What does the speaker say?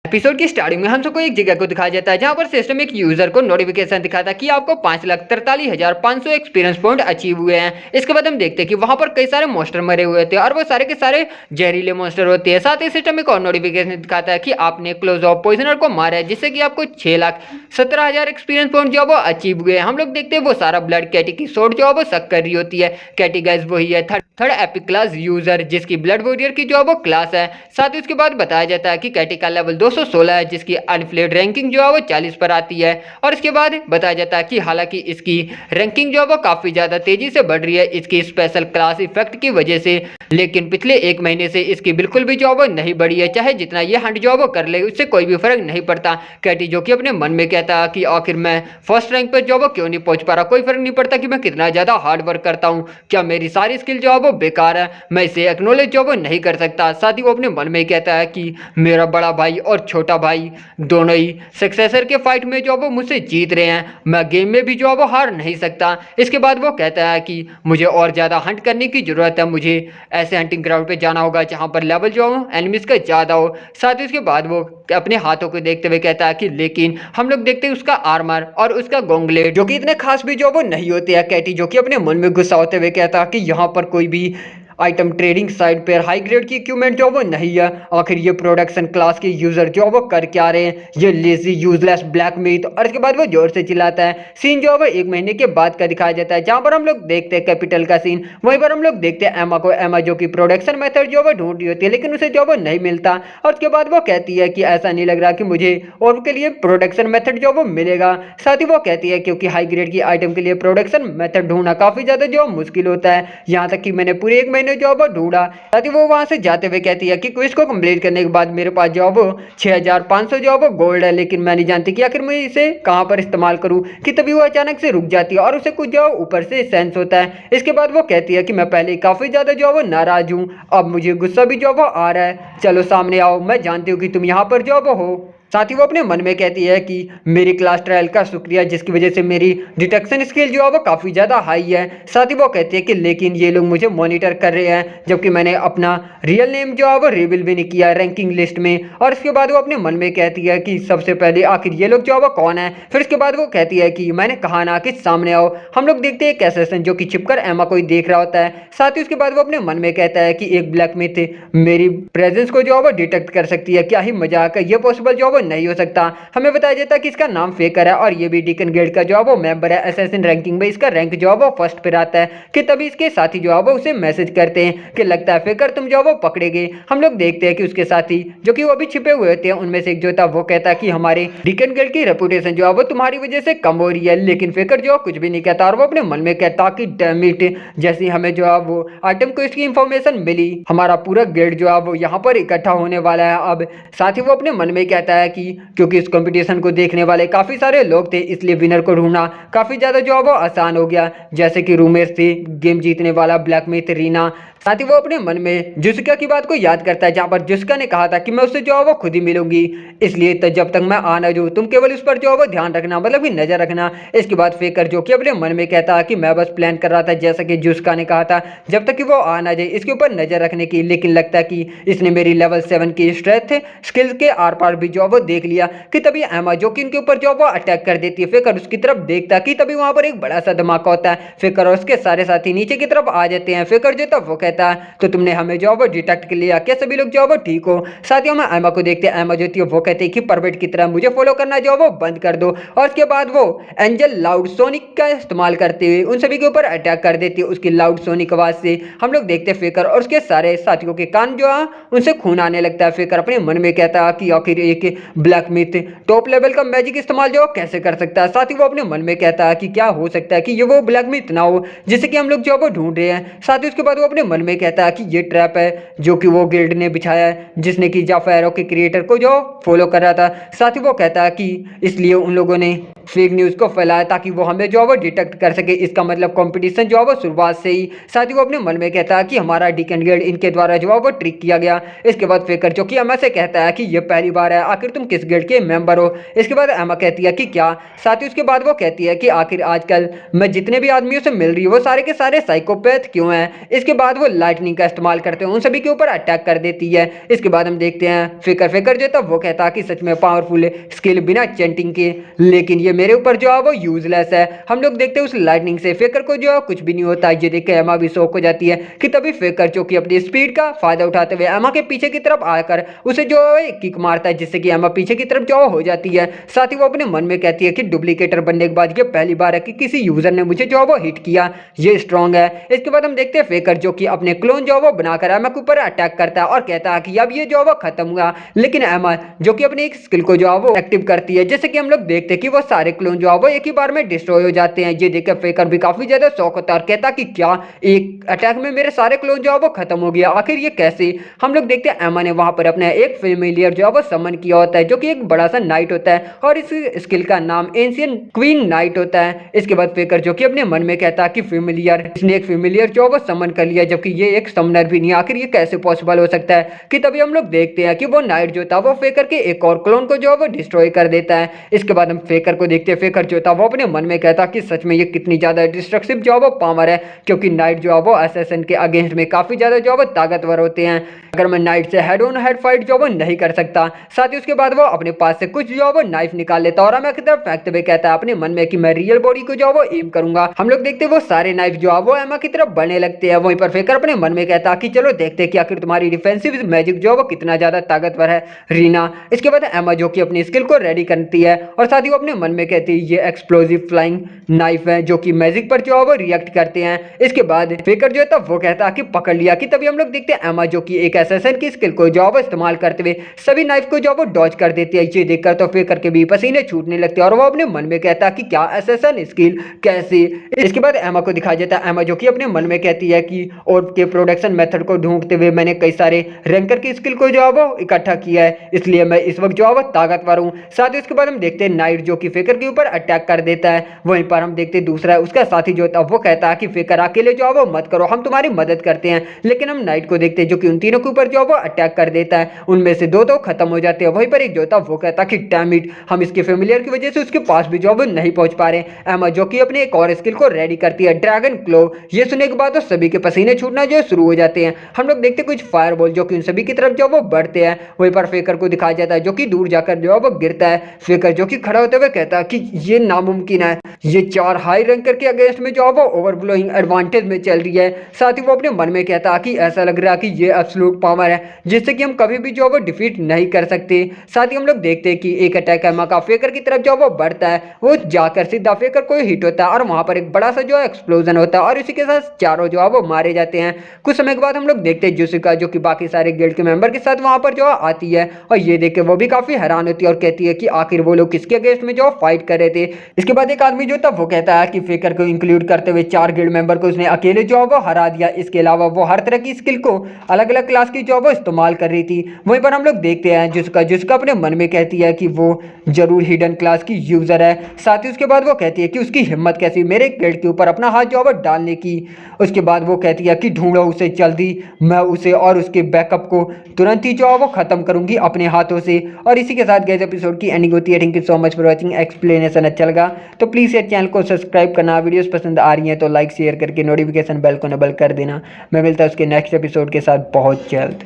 Episode की starting में हम सबको एक जगह को दिखाया जाता है जहां पर सिस्टम एक यूजर को नोटिफिकेशन दिखाता है कि आपको 5,43,500 एक्सपीरियंस पॉइंट अचीव हुए हैं। इसके बाद हम देखते हैं कि वहां पर कई सारे मॉन्स्टर मरे हुए थे और वो सारे के सारे जहरीले मॉन्स्टर होते हैं। साथ ही सिस्टम एक और नोटिफिकेशन दिखाता है कि आपने क्लोज ऑफ पॉइजनर को मारा है, जिससे कि आपको 6,17,000 एक्सपीरियंस पॉइंट जो है वो अचीव हुए हैं। हम लोग देखते हैं वो सारा ब्लड कैटी की शॉट जो है वो सक कर रही होती है। कैटी गाइस वही है थर्ड एपिक क्लास यूजर, जिसकी ब्लड वॉरियर की जो है वो क्लास है। साथ ही उसके बाद बताया जाता है कि कैटी का लेवल 216 है, जिसकी अनफ्लेड रैंकिंग जो है वो 40 पर आती है। और इसके बाद बताया जाता है कि हालांकि इसकी रैंकिंग जो है वो काफी ज्यादा तेजी से बढ़ रही है इसकी स्पेशल क्लास इफेक्ट की वजह से, लेकिन पिछले एक महीने से इसकी बिल्कुल भी जो है वो नहीं बढ़ी है। चाहे जितना ये हंट जो है वो कर ले उससे कोई भी फर्क नहीं पड़ता। कैटी जो कि अपने मन में कहता है कि आखिर मैं फर्स्ट रैंक पर जो है वो क्यों नहीं पहुंच पा रहा, कोई फर्क नहीं पड़ता कि मैं कितना ज्यादा हार्ड वर्क करता हूँ, क्या मेरी सारी स्किल जो है वो बेकार है, मैं इसे एक्नॉलेज जो है वो नहीं कर सकता। साथ ही वो अपने मन में कहता है कि मेरा बड़ा भाई और छोटा भाई दोनों ही सक्सेसर के फाइट में जो वो मुझसे जीत रहे हैं, मैं गेम में भी जो वो हार नहीं सकता। इसके बाद वो कहता है कि मुझे और ज़्यादा हंट करने की ज़रूरत है, मुझे ऐसे हंटिंग ग्राउंड पे जाना होगा जहाँ पर लेवल जो हो एनिमीज का ज़्यादा हो। साथ ही उसके बाद वो अपने हाथों को देखते हुए कहता है कि लेकिन हम लोग देखते हैं उसका आर्मर और उसका गोंगलेट जो कि इतने खास भी जो वो नहीं होते हैं। कैटी जो कि अपने मन में गुस्सा होते हुए कहता है कि यहाँ पर कोई भी आइटम ट्रेडिंग साइट पर हाई ग्रेड की इक्विपमेंट जो वो नहीं है, आखिर ये प्रोडक्शन क्लास के यूजर जो वो कर क्या रहे हैं, ये लेजी यूजलेस ब्लैक मीट। और इसके बाद वो जोर से चिल्लाता है। सीन जो है वो एक महीने के बाद का दिखाया जाता है जहां पर हम लोग देखते हैं कैपिटल का सीन। वहीं पर हम लोग देखते हैं एमा को, एमा जो कि प्रोडक्शन मेथड जो वो ढूंढ रही होती है लेकिन उसे जो वो नहीं मिलता। और उसके बाद वो कहती है कि ऐसा नहीं लग रहा कि मुझे और के लिए प्रोडक्शन मेथड जो वो मिलेगा। साथ ही वो कहती है क्योंकि हाई ग्रेड की आइटम के लिए प्रोडक्शन मेथड ढूंढना काफी ज्यादा जो मुश्किल होता है, यहाँ तक कि मैंने पूरे एक महीने जॉब ढूंढा। साथ ही वो वहां से जाते हुए कहती है कि क्विज को कंप्लीट करने के बाद मेरे पास जॉब 6,500 जॉब गोल्ड है, लेकिन मैं नहीं जानती कि आखिर मैं इसे कहां पर इस्तेमाल करूं कि तभी वो अचानक से रुक जाती है और उसे कुछ जो ऊपर से सेंस होता है। इसके बाद वो कहती है कि मैं पहले काफी ज्यादा जो वो नाराज हूं, अब मुझे गुस्सा भी जो वो आ रहा है, चलो सामने आओ, मैं जानती हूँ कि तुम यहाँ पर जो हो। साथ ही वो अपने मन में कहती है कि मेरी क्लास ट्रायल का शुक्रिया जिसकी वजह से मेरी डिटेक्शन स्किल जो है वो काफ़ी ज़्यादा हाई है। साथ ही वो कहती है कि लेकिन ये लोग मुझे मॉनिटर कर रहे हैं जबकि मैंने अपना रियल नेम जो है वो रिवील भी नहीं किया रैंकिंग लिस्ट में। और इसके बाद वो अपने मन में कहती है कि सबसे पहले आखिर ये लोग जो है वो कौन है। फिर इसके बाद वो कहती है कि मैंने कहा ना कि सामने आओ। हम लोग देखते हैं एक एसेसन जो कि छिपकर एमा को ही देख रहा होता है। साथ ही उसके बाद वो अपने मन में कहता है कि एक ब्लैक मिथ मेरी प्रेजेंस को जो है वो डिटेक्ट कर सकती है, क्या ही मजाक है, ये पॉसिबल जो वो नहीं हो सकता। हमें बताया जाता है कि इसका नाम फेकर है और ये भी डीकन गिल्ड का जो है वो मेंबर है। असैसिन रैंकिंग में इसका रैंक जो है वो फर्स्ट पर आता है कि तभी इसके साथी जो है वो उसे मैसेज करते हैं कि लगता है फेकर तुम जो है वो पकड़े गए। हम लोग देखते हैं कि उसके साथी जो कि वो अभी छिपे हुए होते हैं उनमें से एक जो था वो कहता है कि हमारे डीकन गिल्ड की रेपुटेशन जो है वो तुम्हारी वजह से कम हो रही है, लेकिन फेकर जो कुछ भी नहीं कहता और वो अपने मन में कहता कि डैम इट, जैसे हमें जो है वो आइटम को इसकी इंफॉर्मेशन मिली हमारा पूरा गिल्ड जो है वो यहाँ पर इकट्ठा होने वाला है अब। साथ ही वो अपने मन में कहता है कि क्योंकि इस कंपटीशन को देखने वाले काफ़ी सारे लोग थे इसलिए विनर को ढूंढना काफ़ी ज़्यादा जो है वो आसान हो गया, जैसे कि रूमेर थी गेम जीतने वाला ब्लैक मिथ रीना। साथ ही वो अपने मन में जुस्का की बात को याद करता है जहाँ पर जुस्का ने कहा था कि मैं उससे जो है वो खुद ही मिलूंगी, इसलिए तो जब तक मैं आ ना जाऊँ तुम केवल उस पर जो है वो ध्यान रखना, मतलब कि नजर रखना। इसके बाद फेकर जो कि अपने मन में कहता है कि मैं बस प्लान कर रहा था जैसा कि जुस्का ने कहा था जब तक कि वो आ ना जाए इसके ऊपर नजर रखने की, लेकिन लगता है कि इसने मेरी लेवल 7 की स्ट्रेंथ स्किल्स के आर पार भी जो है वो देख लिया कि तभी एमा जो कि इनके ऊपर जो वो अटैक कर देती है। फेकर उसकी तरफ देखता कि तभी वहां पर एक बड़ा सा धमाका होता है। फेकर और उसके सारे साथी नीचे की तरफ आ जाते हैं। फेकर जो तब वो कहता है तो तुमने हमें जो वो डिटेक्ट कर लिया, क्या सभी लोग जो वो ठीक हो। साथ ही हम एमा को देखते हैं, एमा जो थी वो कहती है कि परवेट की तरह मुझे फॉलो करना जो वो बंद कर दो। और उसके बाद वो एंजल लाउड सोनिक का इस्तेमाल करते हुए उन सभी के ऊपर अटैक कर देती है। उसकी लाउड सोनिक आवाज से हम लोग देखते हैं फेकर और उसके सारे साथियों के कान जो है उनसे खून आने लगता है। फेकर अपने मन में कहता है कि आखिर एक ब्लैक मिथ टॉप लेवल का मैजिक इस्तेमाल जो कैसे कर सकता है। साथ ही वो अपने मन में कहता है कि क्या हो सकता है कि ये वो ब्लैक मिथ ना हो जिसे कि हम लोग जो वो ढूंढ रहे हैं। साथ ही उसके बाद वो अपने मन में कहता है कि ये ट्रैप है जो कि वो गिल्ड ने बिछाया है जिसने कि जाफेरो के क्रिएटर को जो फॉलो कर रहा था। साथ ही वो कहता है कि इसलिए उन लोगों ने फेक न्यूज को फैलाया ताकि वो हमें जो है वो डिटेक्ट कर सके, इसका मतलब कंपटीशन जो है वो शुरुआत से ही। साथ ही वो अपने मन में कहता है कि हमारा डीकन गिल्ड इनके द्वारा जो है वो ट्रिक किया गया। इसके बाद फेकर जो कि एमा से कहता है कि ये पहली बार है, आखिर तुम किस गिल्ड के मेंबर हो। इसके बाद एमा कहती है कि क्या। साथ ही उसके बाद वो कहती है कि आखिर आजकल मैं जितने भी आदमियों से मिल रही हूँ वो सारे के सारे साइकोपैथ क्यों हैं। इसके बाद वो लाइटनिंग का इस्तेमाल करते हैं उन सभी के ऊपर अटैक कर देती है। इसके बाद हम देखते हैं फेकर जो था वो कहता है कि सच में पावरफुल स्किल बिना चेंटिंग के, लेकिन ये मेरे ऊपर जो है वो यूजलेस है। हम लोग देखते हैं उस लाइटनिंग से फेकर को जो है कुछ भी नहीं होता। ये देख के एमा भी शॉक हो जाती है कि तभी फेकर जो कि अपनी स्पीड का फायदा उठाते हुए एमा के पीछे की तरफ आकर उसे जो है किक मारता है, जिससे कि एमा पीछे की तरफ जो हो जाती है। साथ ही वो अपने मन में कहती है कि डुप्लीकेटर बनने के बाद ये पहली बार है कि किसी यूजर ने मुझे जो वो हिट किया, ये स्ट्रांग है। इसके बाद हम देखते हैं फेकर जो कि अपने क्लोन जो वो बनाकर एमा के ऊपर अटैक करता है और कहता है कि अब ये जो वो खत्म हुआ। लेकिन एमा जो कि अपनी एक स्किल को जो है वो एक्टिव करती है, जैसे कि हम लोग देखते हैं कि वो सारे क्लोन जो है वो एक ही बार में डिस्ट्रॉय हो जाते हैं। ये देखकर फेकर भी काफी ज्यादा शॉक होता है और कहता कि क्या एक अटैक में मेरे सारे क्लोन जो है वो खत्म हो गया, आखिर ये कैसे। हम लोग देखते हैं एमा ने वहां पर अपना एक फेमिलियर जो है वो समन किया होता है, जो कि एक बड़ा सा नाइट होता है और इस स्किल का नाम एंशिएंट क्वीन नाइट होता है। इसके बाद फेकर जो कि अपने मन में कहता है कि फेमिलियर, इसने एक फेमिलियर जो वो समन कर लिया, जबकि ये एक समनर भी नहीं, आखिर ये कैसे पॉसिबल हो सकता है। कि तभी हम लोग देखते हैं कि वो नाइट जो था वो फेकर के एक और क्लोन को जो वो डिस्ट्रॉय कर देता है। इसके बाद हम फेकर को देखते हैं, फेकर जो था वो अपने मन में कहता कि सच में ये कितनी ज्यादा डिस्ट्रक्टिव जो वो पावर है, क्योंकि नाइट जो है वो असैसिन के अगेंस्ट में काफी ज्यादा जो वो ताकतवर होते हैं। अगर मैं नाइट से हेड ऑन हेड फाइट जो वो नहीं कर सकता। साथ ही उसके बाद वो अपने पास से कुछ जो वो नाइफ निकाल लेता और एमा की तरफ फेंकते हुए कहता है अपने मन में कि मैं रियल बॉडी को जो वो एम करूंगा। हम लोग देखते हैं वो सारे नाइफ जो है वो एमा की तरफ बढ़ने लगते हैं। वहीं पर फेकर अपने मन में कहता कि चलो देखते हैं कि आखिर तुम्हारी डिफेंसिव मैजिक जो वो कितना ज्यादा ताकतवर है रीना। इसके बाद एमा जो कि अपनी स्किल को रेडी करती है और साथ ही वो अपने मन में कहती है ये एक्सप्लोसिव फ्लाइंग नाइफ है जो कि मैजिक पर जो है वो रिएक्ट करते हैं। इसके बाद फेकर जो है वो कहता कि पकड़ लिया। कि तभी हम लोग देखते हैं एमा जो कि एक असैसिन की स्किल को जो है वो इस्तेमाल करते हुए सभी नाइफ को जो है वो डॉज कर देती है। ये देखकर तो फेकर के भी पसीने छूटने लगते हैं और वो अपने मन में कहता कि क्या असैसिन स्किल कैसे। इसके बाद एमा को दिखाया जाता है, एमा जो कि अपने मन में कहती है कि और के प्रोडक्शन मेथड को ढूंढते हुए मैंने कई सारे रैंकर की स्किल को जो है वो इकट्ठा किया है, इसलिए मैं इस वक्त जो है वो ताकतवर हूँ। साथ ही उसके बाद हम देखते हैं नाइट जो कि फेकर के ऊपर अटैक कर देता है। वहीं पर हम देखते हैं दूसरा उसका साथी जो था वो कहता है कि फेकर अकेले जो है वो मत करो, हम तुम्हारी मदद करते हैं। लेकिन हम नाइट को देखते हैं जो कि उन तीनों के ऊपर जो है वो अटैक कर देता है। उनमें से दो तो खत्म हो जाते हैं। वहीं पर एक जो था वो कहता कि डैम इट, हम इसके फेमिलियर की वजह से उसके पास भी जो है वो नहीं पहुंच पा रहे। एमा जो कि अपने एक और स्किल को रेडी करती है, ड्रैगन क्लो। ये सुनने के बाद तो सभी के पसीने छूटना जो शुरू हो जाते हैं। हम लोग देखते कुछ फायरबॉल जो कि उन सभी की तरफ जो वो बढ़ते हैं। वहीं पर फेकर को दिखाया जाता है जो कि दूर जाकर जो है वो गिरता है। फेकर जो कि खड़ा होते हुए कहता है कि ये नामुमकिन है, ये 4 हाई रैंकर के अगेंस्ट में जो है वो ओवरफ्लोइंग एडवांटेज में चल रही है। साथ ही वो अपने मन में कहता है कि ऐसा लग रहा है कि ये एब्सोल्यूट पावर है जिससे कि हम कभी भी जो है वो डिफीट नहीं कर सकते। साथ ही हम लोग देखते हैं कि एक अटैक एमा का फेकर की तरफ जो वो बढ़ता है, वो जाकर सीधा फेकर को हिट होता है और वहां पर एक बड़ा सा जो है एक्सप्लोजन होता है और इसी के साथ चारों जो है वो मारे जाते हैं। कुछ समय के बाद हम लोग देखते हैं जुसिका जो कि बाकी सारे गिल्ड के मेंबर के साथ वहां पर जो आती है और ये देख के वो भी काफी हैरान होती है और कहती है कि आखिर वो लोग किसके अगेंस्ट में जो फाइट कर रहे थे। इसके बाद एक आदमी जो था वो कहता है कि फेकर को इंक्लूड करते हुए 4 गिल्ड मेंबर को उसने अकेले जो है वो हरा दिया। इसके अलावा वो हर तरह की स्किल को अलग अलग क्लास की जो है वो इस्तेमाल कर रही थी। वहीं पर हम लोग देखते हैं जुसिका अपने मन में कहती है कि वो जरूर हिडन क्लास की यूजर है। साथ ही उसके बाद वो कहती है कि उसकी हिम्मत कैसी मेरे गिल्ड के ऊपर अपना हाथ जो है डालने की। उसके बाद वो कहती है कि ढूंढो उसे जल्दी, मैं उसे और उसके बैकअप को तुरंत ही जो है वो खत्म करूंगी अपने हाथों से। और इसी के साथ गाइस एपिसोड की एंडिंग होती है। Thank you so much for watching. Explanation अच्छा लगा तो प्लीज़ यार चैनल को सब्सक्राइब करना, वीडियोस पसंद आ रही हैं तो लाइक शेयर करके नोटिफिकेशन बेल को इनेबल कर देना। मैं मिलता हूं उसके नेक्स्ट एपिसोड के साथ बहुत जल्द।